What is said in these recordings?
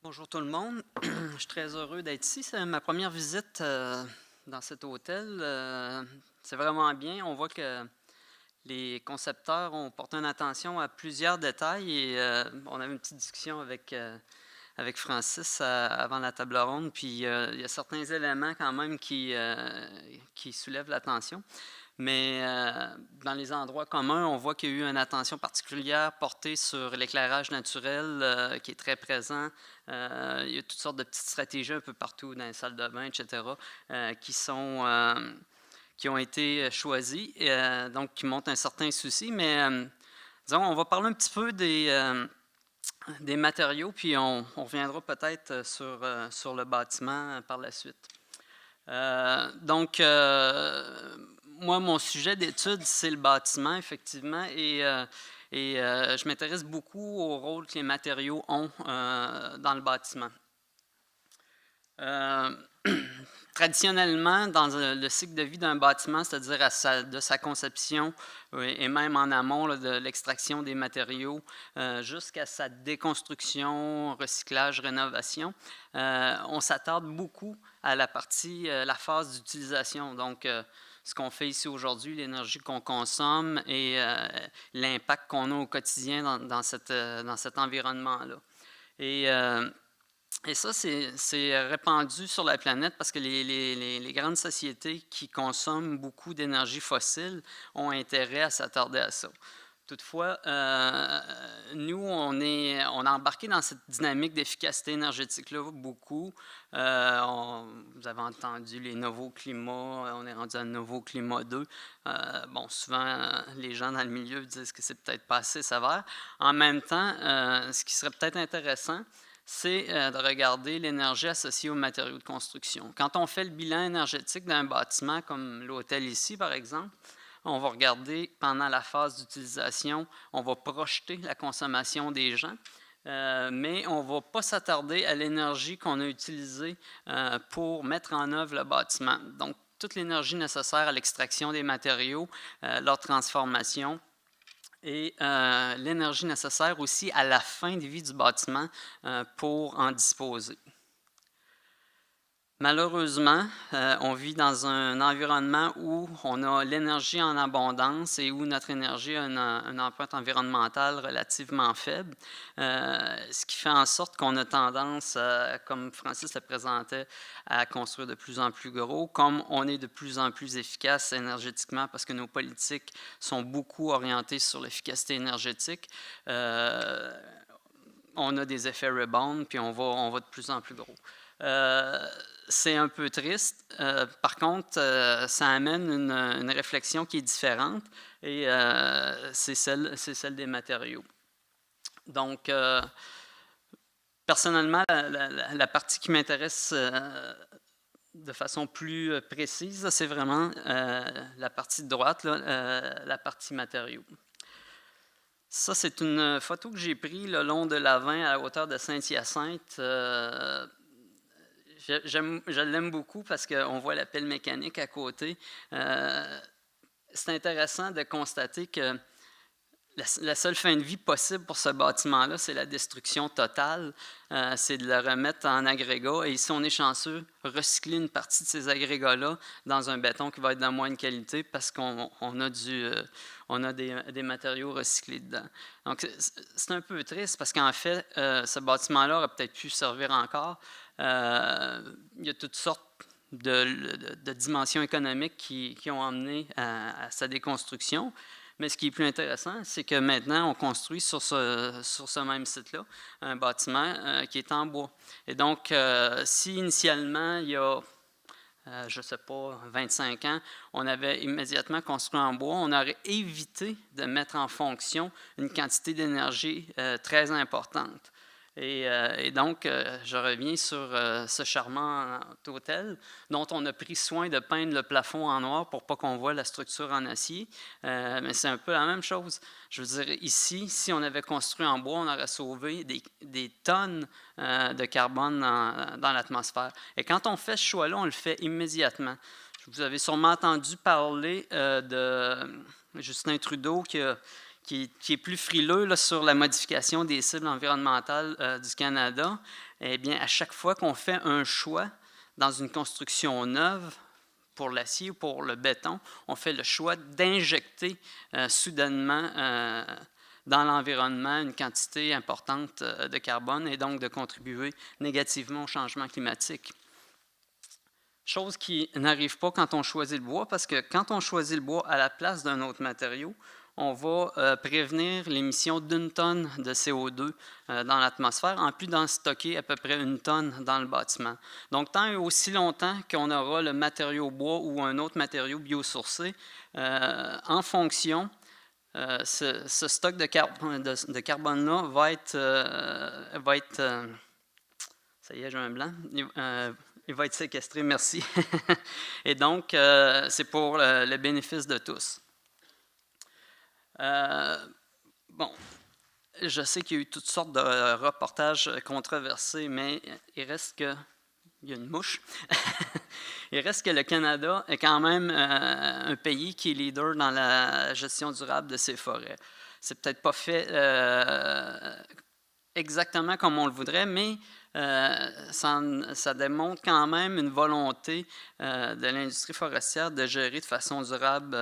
Bonjour tout le monde. Je suis très heureux d'être ici. C'est ma première visite dans cet hôtel. C'est vraiment bien. On voit que les concepteurs ont porté une attention à plusieurs détails et on avait une petite discussion avec Francis avant la table ronde. Puis il y a certains éléments quand même qui soulèvent l'attention. Mais dans les endroits communs, on voit qu'il y a eu une attention particulière portée sur l'éclairage naturel qui est très présent. Il y a toutes sortes de petites stratégies un peu partout dans les salles de bain, etc., qui ont été choisies, donc qui montrent un certain souci. Mais disons, on va parler un petit peu des matériaux, puis on reviendra peut-être sur le bâtiment par la suite. Donc, moi, mon sujet d'étude, c'est le bâtiment, effectivement, et je m'intéresse beaucoup au rôle que les matériaux ont dans le bâtiment. Traditionnellement, dans le cycle de vie d'un bâtiment, c'est-à-dire de sa conception et même en amont là, de l'extraction des matériaux jusqu'à sa déconstruction, recyclage, rénovation, on s'attarde beaucoup à la phase d'utilisation. Donc, ce qu'on fait ici aujourd'hui, l'énergie qu'on consomme et l'impact qu'on a au quotidien dans cet environnement-là. Et ça, c'est répandu sur la planète parce que les grandes sociétés qui consomment beaucoup d'énergie fossile ont intérêt à s'attarder à ça. Toutefois, nous, on a embarqué dans cette dynamique d'efficacité énergétique-là beaucoup. Vous avez entendu les nouveaux climats, on est rendu à un nouveau climat 2. Bon, souvent, les gens dans le milieu disent que c'est peut-être pas assez sévère. En même temps, ce qui serait peut-être intéressant, c'est de regarder l'énergie associée aux matériaux de construction. Quand on fait le bilan énergétique d'un bâtiment comme l'hôtel ici, par exemple, on va regarder pendant la phase d'utilisation, on va projeter la consommation des gens, mais on ne va pas s'attarder à l'énergie qu'on a utilisée pour mettre en œuvre le bâtiment. Donc, toute l'énergie nécessaire à l'extraction des matériaux, leur transformation, et l'énergie nécessaire aussi à la fin de vie du bâtiment pour en disposer. Malheureusement, on vit dans un environnement où on a l'énergie en abondance et où notre énergie a une empreinte environnementale relativement faible, ce qui fait en sorte qu'on a tendance, comme Francis le présentait, à construire de plus en plus gros, comme on est de plus en plus efficace énergétiquement parce que nos politiques sont beaucoup orientées sur l'efficacité énergétique. On a des effets rebound, puis on va de plus en plus gros. C'est un peu triste. Par contre, ça amène une réflexion qui est différente et c'est celle des matériaux. Donc, personnellement, la partie qui m'intéresse de façon plus précise, c'est vraiment la partie de droite, la partie matériaux. Ça, c'est une photo que j'ai prise le long de l'Avin à la hauteur de Saint-Hyacinthe. Je l'aime beaucoup parce qu'on voit la pelle mécanique à côté. C'est intéressant de constater que la seule fin de vie possible pour ce bâtiment-là, c'est la destruction totale. C'est de le remettre en agrégat. Et si on est chanceux, recycler une partie de ces agrégats-là dans un béton qui va être de moindre qualité parce qu'on a des matériaux recyclés dedans. Donc, c'est un peu triste parce qu'en fait, ce bâtiment-là aurait peut-être pu servir encore. Il y a toutes sortes de dimensions économiques qui ont amené à sa déconstruction. Mais ce qui est plus intéressant, c'est que maintenant, on construit sur ce même site-là un bâtiment qui est en bois. Et donc, si initialement, il y a, je ne sais pas, 25 ans, on avait immédiatement construit en bois, on aurait évité de mettre en fonction une quantité d'énergie très importante. Et donc, je reviens sur ce charmant hôtel dont on a pris soin de peindre le plafond en noir pour pas qu'on voit la structure en acier. Mais c'est un peu la même chose. Je veux dire, ici, si on avait construit en bois, on aurait sauvé des tonnes de carbone dans l'atmosphère. Et quand on fait ce choix-là, on le fait immédiatement. Vous avez sûrement entendu parler de Justin Trudeau qui qui est plus frileux là, sur la modification des cibles environnementales du Canada, eh bien, à chaque fois qu'on fait un choix dans une construction neuve, pour l'acier ou pour le béton, on fait le choix d'injecter soudainement dans l'environnement une quantité importante de carbone et donc de contribuer négativement au changement climatique. Chose qui n'arrive pas quand on choisit le bois, parce que quand on choisit le bois à la place d'un autre matériau, on va prévenir l'émission d'1 tonne de CO2 dans l'atmosphère, en plus d'en stocker à peu près 1 tonne dans le bâtiment. Donc, tant et aussi longtemps qu'on aura le matériau bois ou un autre matériau biosourcé, en fonction, ce stock de carbone-là va être ça y est, j'ai un blanc. Il va être séquestré, merci. Et donc, c'est pour le bénéfice de tous. Bon, je sais qu'il y a eu toutes sortes de reportages controversés, mais il reste que... Il y a une mouche. Il reste que le Canada est quand même un pays qui est leader dans la gestion durable de ses forêts. C'est peut-être pas fait exactement comme on le voudrait, mais ça démontre quand même une volonté de l'industrie forestière de gérer de façon durable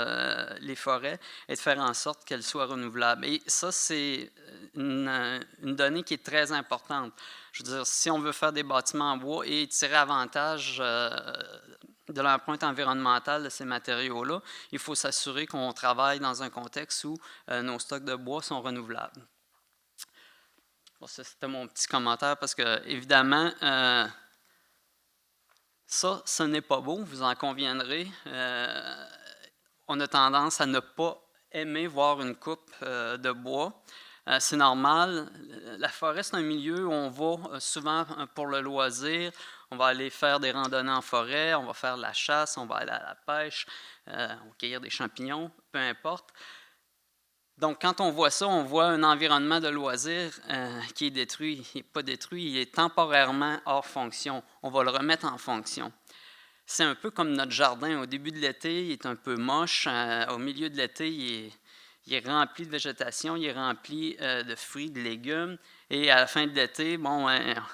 les forêts et de faire en sorte qu'elles soient renouvelables. Et ça, c'est une donnée qui est très importante. Je veux dire, si on veut faire des bâtiments en bois et tirer avantage de l'empreinte environnementale de ces matériaux-là, il faut s'assurer qu'on travaille dans un contexte où nos stocks de bois sont renouvelables. Bon, ça, c'était mon petit commentaire parce que, évidemment, ça, ce n'est pas beau, vous en conviendrez. On a tendance à ne pas aimer voir une coupe de bois. C'est normal. La forêt, c'est un milieu où on va souvent pour le loisir. On va aller faire des randonnées en forêt, on va faire de la chasse, on va aller à la pêche, on va cueillir des champignons, peu importe. Donc, quand on voit ça, on voit un environnement de loisirs qui est détruit. Il n'est pas détruit, il est temporairement hors fonction. On va le remettre en fonction. C'est un peu comme notre jardin. Au début de l'été, il est un peu moche. Au milieu de l'été, il est rempli de végétation, il est rempli de fruits, de légumes. Et à la fin de l'été, bon,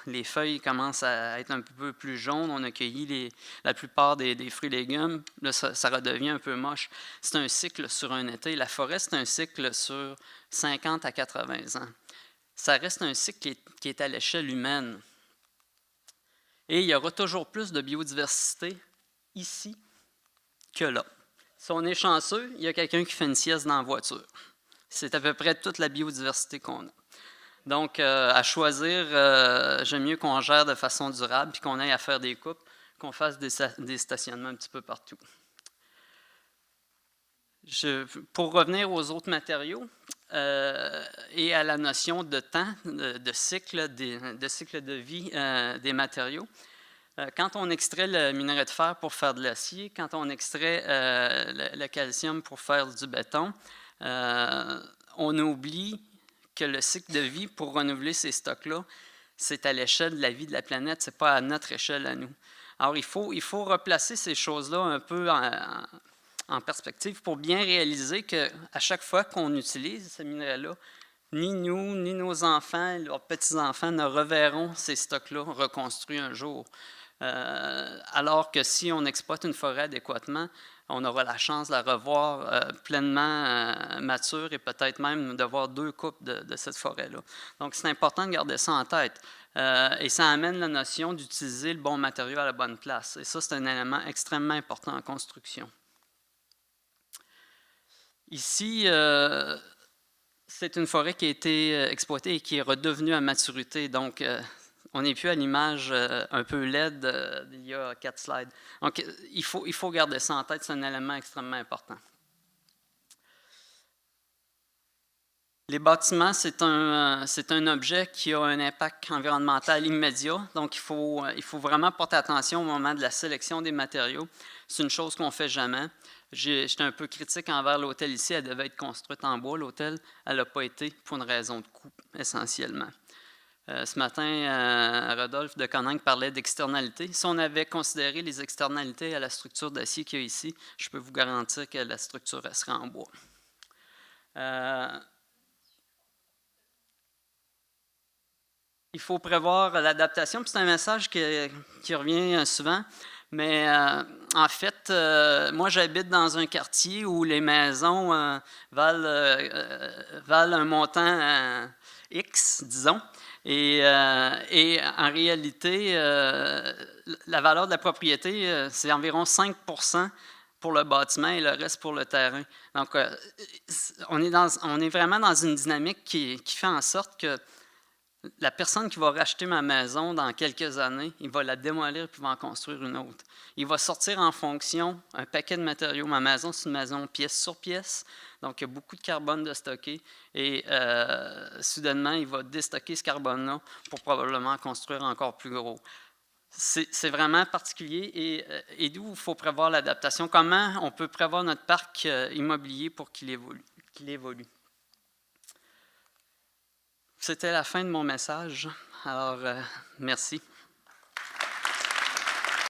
les feuilles commencent à être un peu plus jaunes. On a cueilli la plupart des fruits et légumes. Là, ça redevient un peu moche. C'est un cycle sur un été. La forêt, c'est un cycle sur 50 à 80 ans. Ça reste un cycle qui est à l'échelle humaine. Et il y aura toujours plus de biodiversité ici que là. Si on est chanceux, il y a quelqu'un qui fait une sieste dans la voiture. C'est à peu près toute la biodiversité qu'on a. Donc, à choisir, j'aime mieux qu'on gère de façon durable puis qu'on aille à faire des coupes, qu'on fasse des stationnements un petit peu partout. Pour revenir aux autres matériaux et à la notion de temps, de cycle de vie des matériaux, quand on extrait le minerai de fer pour faire de l'acier, quand on extrait le calcium pour faire du béton, on oublie que le cycle de vie pour renouveler ces stocks-là, c'est à l'échelle de la vie de la planète, ce n'est pas à notre échelle à nous. Alors, il faut replacer ces choses-là un peu en perspective pour bien réaliser qu'à chaque fois qu'on utilise ce minerai-là, ni nous, ni nos enfants, leurs petits-enfants ne reverront ces stocks-là reconstruits un jour. Alors que si on exploite une forêt adéquatement, on aura la chance de la revoir pleinement mature et peut-être même de voir 2 coupes de cette forêt-là. Donc, c'est important de garder ça en tête. Et ça amène la notion d'utiliser le bon matériau à la bonne place. Et ça, c'est un élément extrêmement important en construction. Ici, c'est une forêt qui a été exploitée et qui est redevenue à maturité. Donc, on n'est plus à l'image un peu laide d'il y a 4 slides. Donc, il faut garder ça en tête, c'est un élément extrêmement important. Les bâtiments, c'est un objet qui a un impact environnemental immédiat. Donc, il faut vraiment porter attention au moment de la sélection des matériaux. C'est une chose qu'on ne fait jamais. J'étais un peu critique envers l'hôtel ici. Elle devait être construite en bois, l'hôtel. Elle n'a pas été pour une raison de coût, essentiellement. Ce matin, Rodolphe de Coninck parlait d'externalités. Si on avait considéré les externalités à la structure d'acier qu'il y a ici, je peux vous garantir que la structure serait en bois. il faut prévoir l'adaptation. Puis c'est un message qui revient souvent. Mais en fait, moi, j'habite dans un quartier où les maisons valent un montant X, disons. Et en réalité, la valeur de la propriété, c'est environ 5 pour le bâtiment et le reste pour le terrain. Donc, on est vraiment dans une dynamique qui fait en sorte que la personne qui va racheter ma maison dans quelques années, il va la démolir puis va en construire une autre. Il va sortir en fonction un paquet de matériaux. Ma maison, c'est une maison pièce sur pièce, donc il y a beaucoup de carbone de stocké et soudainement, il va déstocker ce carbone-là pour probablement construire encore plus gros. C'est vraiment particulier et d'où il faut prévoir l'adaptation. Comment on peut prévoir notre parc immobilier pour qu'il évolue. C'était la fin de mon message. Alors, merci.